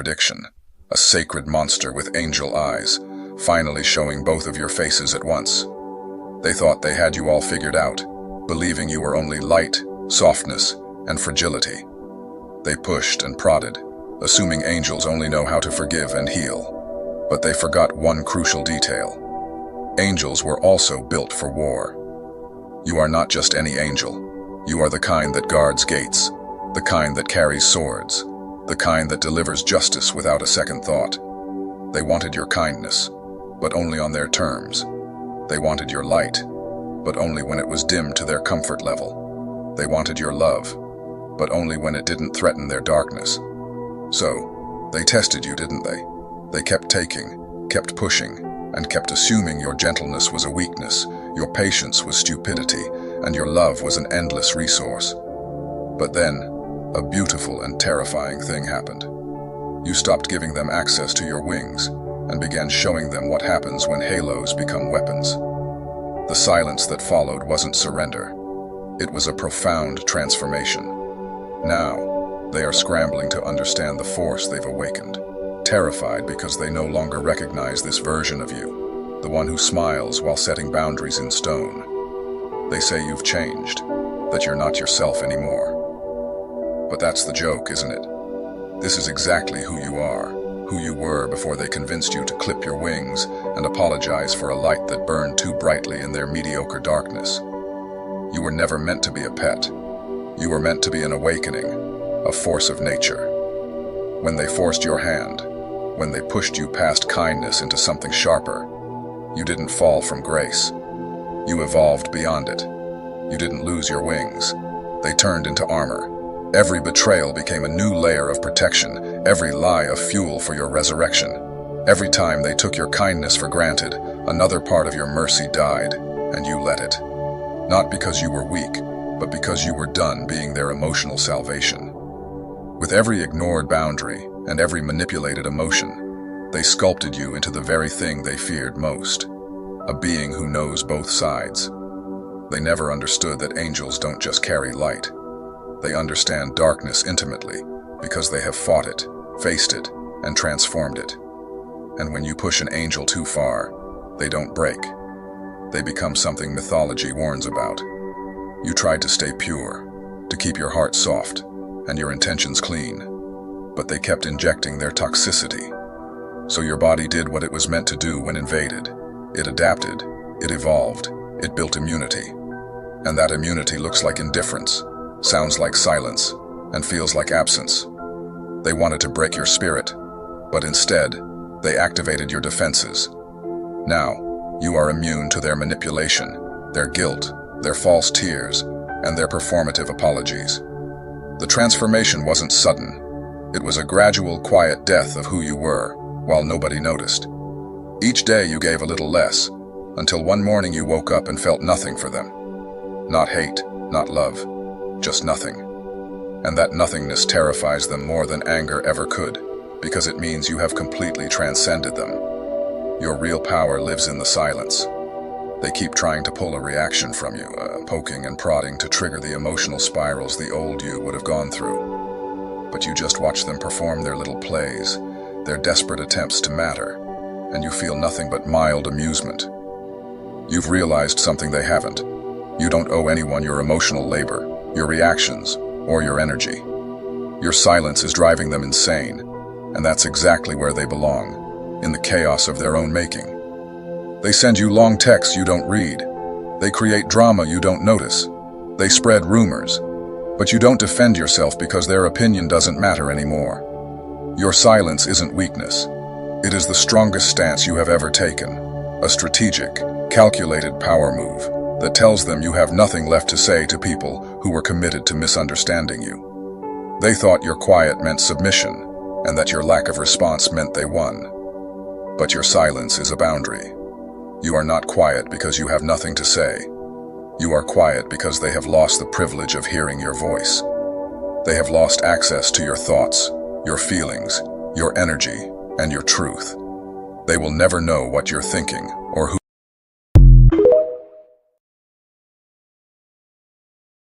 contradiction, a sacred monster with angel eyes, finally showing both of your faces at once. They thought they had you all figured out, believing you were only light, softness, and fragility. They pushed and prodded, assuming angels only know how to forgive and heal. But they forgot one crucial detail. Angels were also built for war. You are not just any angel. You are the kind that guards gates, the kind that carries swords, the kind that delivers justice without a second thought. They wanted your kindness, but only on their terms. They wanted your light, but only when it was dim to their comfort level. They wanted your love, but only when it didn't threaten their darkness. So, they tested you, didn't they? They kept taking, kept pushing, and kept assuming your gentleness was a weakness, your patience was stupidity, and your love was an endless resource. But then, a beautiful and terrifying thing happened. You stopped giving them access to your wings, and began showing them what happens when halos become weapons. The silence that followed wasn't surrender. It was a profound transformation. Now, they are scrambling to understand the force they've awakened, terrified because they no longer recognize this version of you, the one who smiles while setting boundaries in stone. They say you've changed, that you're not yourself anymore. But that's the joke, isn't it? This is exactly who you are, who you were before they convinced you to clip your wings and apologize for a light that burned too brightly in their mediocre darkness. You were never meant to be a pet. You were meant to be an awakening, a force of nature. When they forced your hand, when they pushed you past kindness into something sharper, you didn't fall from grace. You evolved beyond it. You didn't lose your wings. They turned into armor. Every betrayal became a new layer of protection, every lie a fuel for your resurrection. Every time they took your kindness for granted, another part of your mercy died, and you let it. Not because you were weak, but because you were done being their emotional salvation. With every ignored boundary and every manipulated emotion, they sculpted you into the very thing they feared most, a being who knows both sides. They never understood that angels don't just carry light. They understand darkness intimately because they have fought it, faced it, and transformed it. And when you push an angel too far, they don't break. They become something mythology warns about. You tried to stay pure, to keep your heart soft, and your intentions clean, but they kept injecting their toxicity. So your body did what it was meant to do when invaded. It adapted, it evolved, it built immunity. And that immunity looks like indifference, sounds like silence, and feels like absence. They wanted to break your spirit, but instead, they activated your defenses. Now, you are immune to their manipulation, their guilt, their false tears, and their performative apologies. The transformation wasn't sudden. It was a gradual, quiet death of who you were, while nobody noticed. Each day you gave a little less, until one morning you woke up and felt nothing for them. Not hate, not love, just nothing. And that nothingness terrifies them more than anger ever could, because it means you have completely transcended them. Your real power lives in the silence. They keep trying to pull a reaction from you, poking and prodding to trigger the emotional spirals the old you would have gone through. But you just watch them perform their little plays, their desperate attempts to matter, and you feel nothing but mild amusement. You've realized something they haven't. You don't owe anyone your emotional labor, your reactions, or your energy. Your silence is driving them insane, and that's exactly where they belong, in the chaos of their own making. They send you long texts you don't read. They create drama you don't notice. They spread rumors, but you don't defend yourself because their opinion doesn't matter anymore. Your silence isn't weakness. It is the strongest stance you have ever taken, a strategic, calculated power move that tells them you have nothing left to say to people who were committed to misunderstanding you. They thought your quiet meant submission, and that your lack of response meant they won. But your silence is a boundary. You are not quiet because you have nothing to say. You are quiet because they have lost the privilege of hearing your voice. They have lost access to your thoughts, your feelings, your energy, and your truth. They will never know what you're thinking